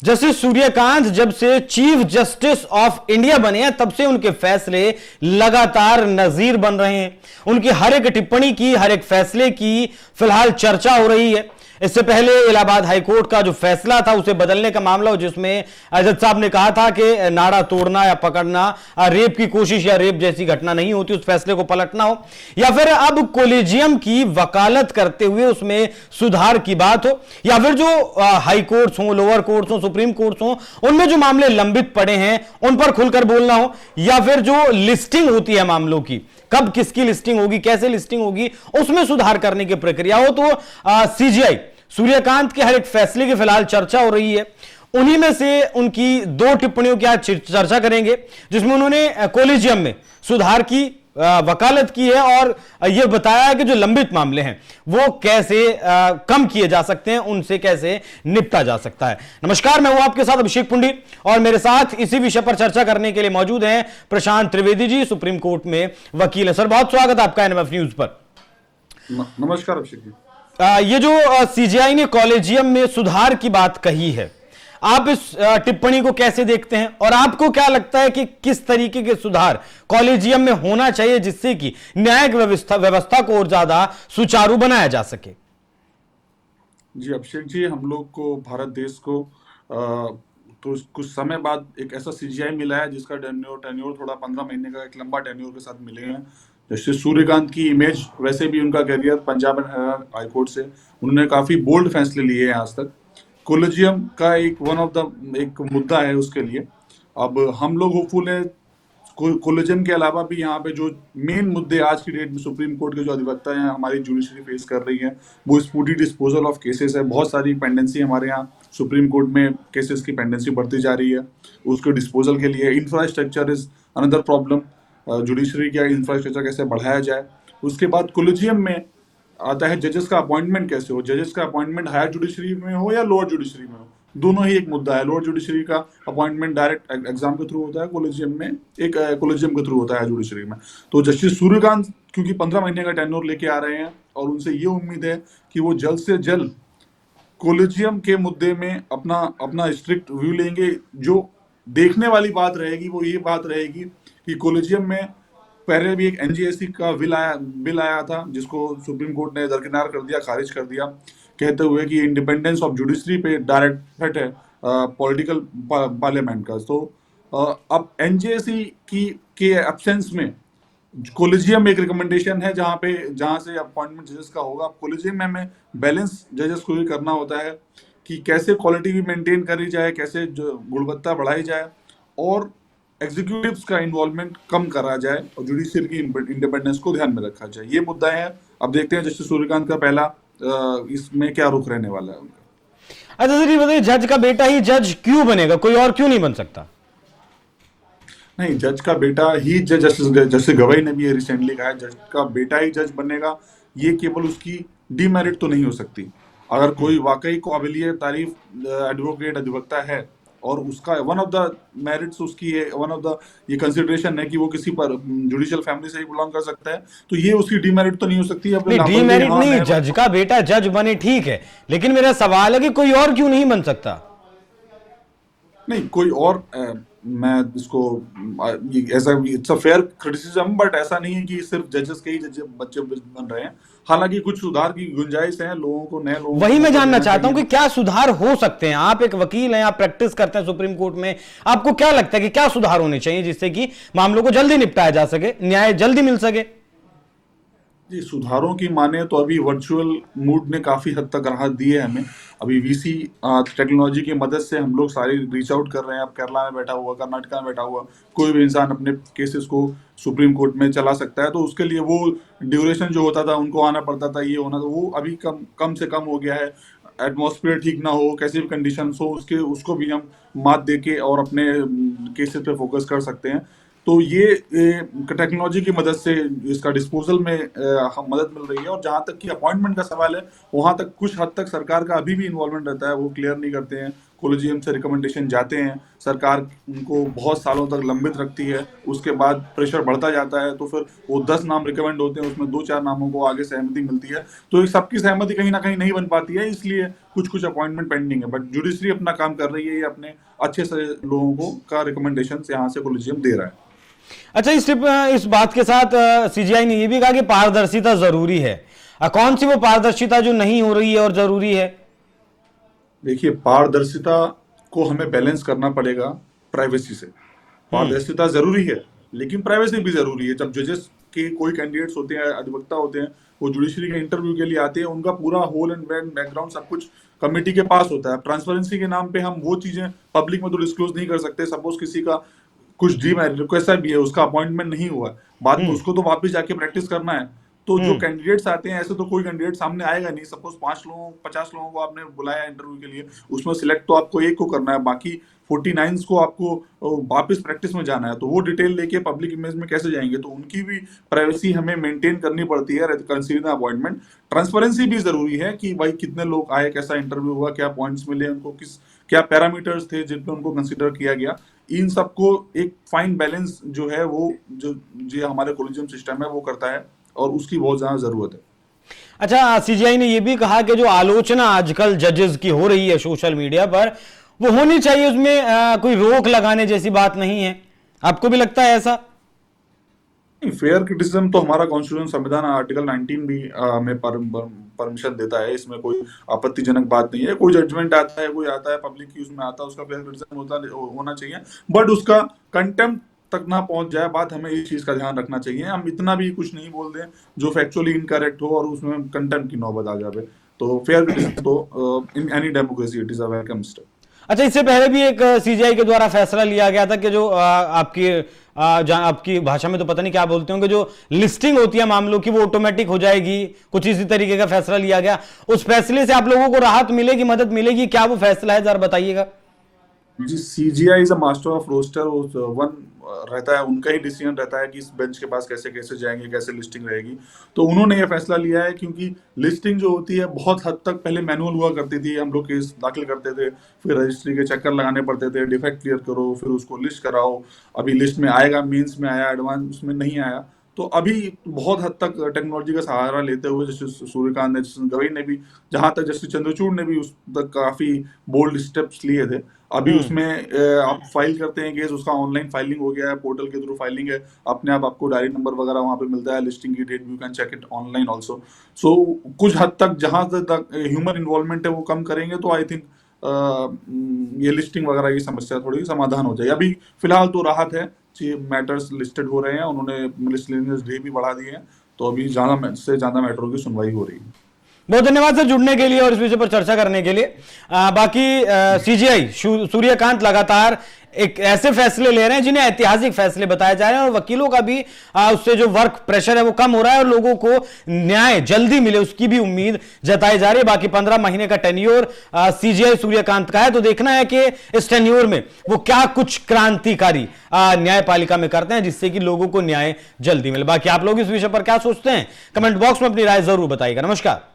Justice Suryakant जब से chief justice of India बने हैं तब से उनके फैसले लगातार नजीर बन रहे हैं। उनकी हर एक टिप्पणी की, हर एक फैसले की फिलहाल चर्चा हो रही है। इससे पहले इलाहाबाद हाईकोर्ट का जो फैसला था उसे बदलने का मामला हो, जिसमें जज साहब ने कहा था कि नाड़ा तोड़ना या पकड़ना रेप की कोशिश या रेप जैसी घटना नहीं होती, उस फैसले को पलटना हो, या फिर अब कोलेजियम की वकालत करते हुए उसमें सुधार की बात हो, या फिर जो हाई कोर्ट्स हो, लोअर कोर्ट्स हो, सुप्रीम कोर्ट्स हो, उनमें जो मामले लंबित पड़े हैं उन पर खुलकर बोलना हो, या फिर जो लिस्टिंग होती है मामलों की, कब किसकी लिस्टिंग होगी, कैसे लिस्टिंग होगी, उसमें सुधार करने की प्रक्रिया हो, तो सीजीआई सूर्यकांत के हर एक फैसले की फिलहाल चर्चा हो रही है। उन्हीं में से उनकी दो टिप्पणियों की आज चर्चा करेंगे, जिसमें उन्होंने कॉलेजियम में सुधार की वकालत की है और यह बताया है कि जो लंबित मामले हैं वो कैसे कम किए जा सकते हैं, उनसे कैसे निपटा जा सकता है। नमस्कार, मैं हूं आपके साथ अभिषेक पुंडी और मेरे साथ इसी विषय पर चर्चा करने के लिए मौजूद हैं प्रशांत त्रिवेदी जी, सुप्रीम कोर्ट में वकील है। सर, बहुत स्वागत है आपका एनएमएफ न्यूज पर। नमस्कार अभिषेक जी। ये जो सीजीआई ने कॉलेजियम में सुधार की बात कही है, आप इस टिप्पणी को कैसे देखते हैं और आपको क्या लगता है कि किस तरीके के सुधार कॉलेजियम में होना चाहिए जिससे कि न्यायिक व्यवस्था को और ज्यादा सुचारू बनाया जा सके? जी अभिषेक जी, हम लोग को, भारत देश को तो कुछ समय बाद एक ऐसा सीजीआई मिला है जिसका टेन्योर थोड़ा 15 महीने का एक लंबा टेन्योर के साथ मिले हैं। जैसे सूर्यकांत की इमेज, वैसे भी उनका career Punjab and high court से उन्होंने काफी बोल्ड फैसले लिए हैं आज तक। कोलेजियम का एक एक मुद्दा है उसके लिए। अब हम लोग होपफुल है कोलेजियम के अलावा भी यहाँ पे जो मेन मुद्दे आज की डेट में सुप्रीम कोर्ट के जो अधिवक्ता हैं, हमारी जुडिशरी फेस कर रही है, वो स्पीडी डिस्पोजल ऑफ केसेस है। बहुत सारी पेंडेंसी हमारे यहाँ सुप्रीम कोर्ट में केसेस की पेंडेंसी बढ़ती जा रही है, उसके डिस्पोजल के लिए infrastructure is another problem. Judiciary का इंफ्रास्ट्रक्चर कैसे बढ़ाया जाए। उसके बाद कोलेजियम में आता है जजेस का अपॉइंटमेंट कैसे हो। जजेस का अपॉइंटमेंट हायर जुडिशरी में हो या लोअर जुडिशरी में हो, दोनों ही एक मुद्दा है। लोअर जुडिशरी का अपॉइंटमेंट डायरेक्ट एग्जाम के थ्रू होता है, कोलेजियम में एक कोलेजियम के थ्रू होता है जुडिशरी में। तो जस्टिस सूर्यकांत क्योंकि 15 महीने का टेन्योर लेके आ रहे हैं और उनसे ये उम्मीद है कि वो जल्द से जल्द कोलेजियम के मुद्दे में अपना स्ट्रिक्ट व्यू लेंगे। जो देखने वाली बात रहेगी वो ये बात रहेगी कि कोलेजियम में पहले भी एक एनजीएससी का बिल आया था जिसको सुप्रीम कोर्ट ने दरकिनार कर दिया, खारिज कर दिया, कहते हुए कि इंडिपेंडेंस ऑफ जुडिशरी पे डायरेक्ट थ्रेट है पॉलिटिकल पार्लियामेंट का। तो अब एनजीएससी के एब्सेंस में कोलेजियम एक रिकमेंडेशन है जहां से अपॉइंटमेंट जजेस का होगा। कोलेजियम में हमें बैलेंस जजेस को भी करना होता है कि कैसे क्वालिटी भी मेंटेन करी जाए, कैसे गुणवत्ता बढ़ाई जाए और एग्जीक्यूटिव्स का इन्वॉल्वमेंट कम करा जाए और जुडिशियल की इंडिपेंडेंस को ध्यान में रखा जाए। ये मुद्दा है। अब देखते हैं जस्टिस सूर्यकांत का पहला इसमें क्या रुख रहने वाला है उनका। अच्छा सर, ये बताइए, जज का बेटा ही जज क्यों बनेगा, कोई और क्यों नहीं बन सकता? नहीं, जज का बेटा ही जस्टिस गवाई ने भी ये रिसेंटली कहा है, जज का बेटा ही जज बनेगा। ये केवल उसकी डीमेरिट तो नहीं हो सकती। अगर कोई वाकई काबिलिए तारीफ एडवोकेट अधिवक्ता है और उसका वन ऑफ द मेरिट्स उसकी है, वन ऑफ द ये कंसिडरेशन है कि वो किसी पर जुडिशियल फैमिली से ही बिलोंग कर सकता है, तो ये उसकी डीमेरिट तो नहीं हो सकती। डीमेरिट नहीं, जज का बेटा जज बने ठीक है, लेकिन मेरा सवाल है कि कोई और क्यों नहीं बन सकता? नहीं, कोई और मैं इसको ऐसा it's a fair criticism, but ऐसा नहीं है कि सिर्फ जजेस के ही बच्चे बन रहे हैं। हालांकि कुछ सुधार की गुंजाइश है, लोगों को, नए लोगों वही मैं जानना चाहता हूं कि क्या सुधार हो सकते हैं। आप एक वकील हैं, आप प्रैक्टिस करते हैं सुप्रीम कोर्ट में, आपको क्या लगता है कि क्या सुधार होने चाहिए जिससे कि मामलों को जल्दी निपटाया जा सके, न्याय जल्दी मिल सके? जी, सुधारों की माने तो अभी वर्चुअल मूड ने काफी हद तक राहत दी है हमें। अभी वीसी टेक्नोलॉजी की मदद से हम लोग सारे रीच आउट कर रहे हैं। अब केरला में बैठा हुआ, कर्नाटका में बैठा हुआ कोई भी इंसान अपने केसेस को सुप्रीम कोर्ट में चला सकता है। तो उसके लिए वो ड्यूरेशन जो होता था, उनको आना पड़ता था, ये होना, तो वो अभी कम से कम हो गया है। एटमॉस्फेयर ठीक ना हो, कैसी भी कंडीशन हो, उसको भी हम मात दे के और अपने केसेस पे फोकस कर सकते हैं। तो ये टेक्नोलॉजी की मदद से इसका डिस्पोजल में हम मदद मिल रही है। और जहाँ तक कि अपॉइंटमेंट का सवाल है, वहाँ तक कुछ हद तक सरकार का अभी भी इन्वॉल्वमेंट रहता है, वो क्लियर नहीं करते हैं। कोलिजियम से रिकमेंडेशन जाते हैं, सरकार उनको बहुत सालों तक लंबित रखती है, उसके बाद प्रेशर बढ़ता जाता है, तो फिर वो 10 नाम रिकमेंड होते हैं, उसमें 2-4 नामों को आगे सहमति मिलती है, तो ये सबकी सहमति कहीं ना कहीं नहीं बन पाती है, इसलिए कुछ कुछ अपॉइंटमेंट पेंडिंग है। बट जुडिशरी अपना काम कर रही है, ये अपने अच्छे से लोगों को का रिकमेंडेशन यहाँ से कोलिजियम दे रहा है। अच्छा, इस बात के साथ सीजीआई ने यह भी कहा कि पारदर्शिता जरूरी है। कौन सी वो पारदर्शिता जो नहीं हो रही है और जरूरी है? देखिए, पारदर्शिता को हमें बैलेंस करना पड़ेगा प्राइवेसी से। पारदर्शिता जरूरी है, लेकिन प्राइवेसी भी जरूरी है। जब जजेस के कोई कैंडिडेट्स होते हैं, अधिवक्ता होते हैं, वो जुडिशरी के इंटरव्यू के लिए आते हैं, उनका पूरा होल एंड बैकग्राउंड सब कुछ कमेटी के पास होता है। ट्रांसपेरेंसी के नाम पे हम वो चीजें पब्लिक में तो डिस्क्लोज नहीं कर सकते। सपोज किसी का कुछ ड्रीम है, रिक्वेस्ट भी है, उसका अपॉइंटमेंट नहीं हुआ है, बाद में उसको तो वापस जाके प्रैक्टिस करना है। तो जो कैंडिडेट्स आते हैं, ऐसे तो कोई कैंडिडेट सामने आएगा नहीं। सपोज 50 लोगों को आपने बुलाया इंटरव्यू के लिए, उसमें सिलेक्ट तो आपको एक को करना है, बाकी 49 को आपको वापस प्रैक्टिस में जाना है। तो वो डिटेल लेके पब्लिक इमेज में कैसे जाएंगे? तो उनकी भी प्राइवेसी हमें मेंटेन करनी पड़ती है कंसीडरिंग अपॉइंटमेंट। ट्रांसपेरेंसी भी जरूरी है कि भाई कितने लोग आए, कैसा इंटरव्यू हुआ, क्या पॉइंट्स मिले उनको, क्या पैरामीटर्स थे जिन पे उनको कंसिडर किया गया। इन सबको एक फाइन बैलेंस जो है वो जो हमारे कोलिजियम सिस्टम है वो करता है, और उसकी बहुत ज्यादा जरूरत है। अच्छा, सीजीआई ने यह भी कहा कि जो आलोचना आजकल जजेस की हो रही है सोशल मीडिया पर, वो होनी चाहिए, उसमें कोई रोक लगाने जैसी बात नहीं है। आपको भी लगता है ऐसा? फेयर क्रिटिसिज्म तो हमारा कॉन्स्टिट्यूशन संविधान आर्टिकल 19 भी में परमिशन देता है, इसमें कोई आपत्तिजनक बात नहीं है। कोई जजमेंट आता है, कोई आता है पब्लिक की उसमें आता है, उसका फेयर क्रिटिसिज्म होना चाहिए, बट उसका कंटेम्प्ट तक ना पहुंच जाए। बात हमें इस चीज का ध्यान रखना चाहिए, हम इतना भी कुछ नहीं बोल दें जो फैक्चुअली इनकरेक्ट हो और उसमें कंटेम्प्ट की नौबत आ जाए। तो फेयर क्रिटिसिज्म तो in any democracy it is a welcome step. अच्छा, इससे पहले भी एक सीजीआई के द्वारा फैसला लिया गया था कि जो आपकी भाषा में तो पता नहीं क्या बोलते होंगे, जो लिस्टिंग होती है मामलों की वो ऑटोमेटिक हो जाएगी, कुछ इसी तरीके का फैसला लिया गया। उस फैसले से आप लोगों को राहत मिलेगी, मदद मिलेगी? क्या वो फैसला है, जरा बताइएगा। जी, CGI is a master of roster. वन रहता है, उनका ही डिसीजन रहता है कि इस बेंच के पास कैसे कैसे जाएंगे, कैसे लिस्टिंग रहेगी। तो उन्होंने ये फैसला लिया है, क्योंकि लिस्टिंग जो होती है बहुत हद तक पहले मैनुअल हुआ करती थी। हम लोग केस दाखिल करते थे, फिर रजिस्ट्री के चक्कर लगाने पड़ते थे, डिफेक्ट क्लियर करो, फिर उसको लिस्ट कराओ। अभी लिस्ट में आएगा, मेंस में आया, एडवांस उसमें नहीं आया। तो अभी बहुत हद तक टेक्नोलॉजी का सहारा लेते हुए जस्टिस सूर्यकांत ने, जस्टिस गवई ने भी, जहां तक जस्टिस चंद्रचूड़ ने भी उस तक काफी बोल्ड स्टेप्स लिए थे। अभी उसमें आप फाइल करते हैं केस, उसका ऑनलाइन फाइलिंग हो गया है, पोर्टल के थ्रू फाइलिंग है, अपने आप आपको डायरी नंबर वगैरह वहां पे मिलता है, लिस्टिंग की date, you can check it online also. So कुछ हद तक जहां तक ह्यूमन इन्वॉल्वमेंट है वो कम करेंगे, तो आई थिंक ये लिस्टिंग वगैरह की समस्या थोड़ी समाधान हो जाए। अभी फिलहाल तो राहत है, मैटर्स लिस्टेड हो रहे हैं, उन्होंने मिसलेनियस डे भी बढ़ा दिए हैं, तो अभी ज्यादा से ज्यादा मैटरों की सुनवाई हो रही है। बहुत धन्यवाद सर जुड़ने के लिए और इस विषय पर चर्चा करने के लिए। बाकी सीजीआई सूर्यकांत लगातार एक ऐसे फैसले ले रहे हैं जिन्हें ऐतिहासिक फैसले बताए जा रहे हैं, और वकीलों का भी उससे जो वर्क प्रेशर है वो कम हो रहा है और लोगों को न्याय जल्दी मिले उसकी भी उम्मीद जताई जा रही है। बाकी 15 महीने का टेन्योर सीजीआई सूर्यकांत का है, तो देखना है कि इस टेन्योर में वो क्या कुछ क्रांतिकारी न्यायपालिका में करते हैं जिससे कि लोगों को न्याय जल्दी मिले। बाकी आप लोग इस विषय पर क्या सोचते हैं, कमेंट बॉक्स में अपनी राय जरूर बताइएगा। नमस्कार।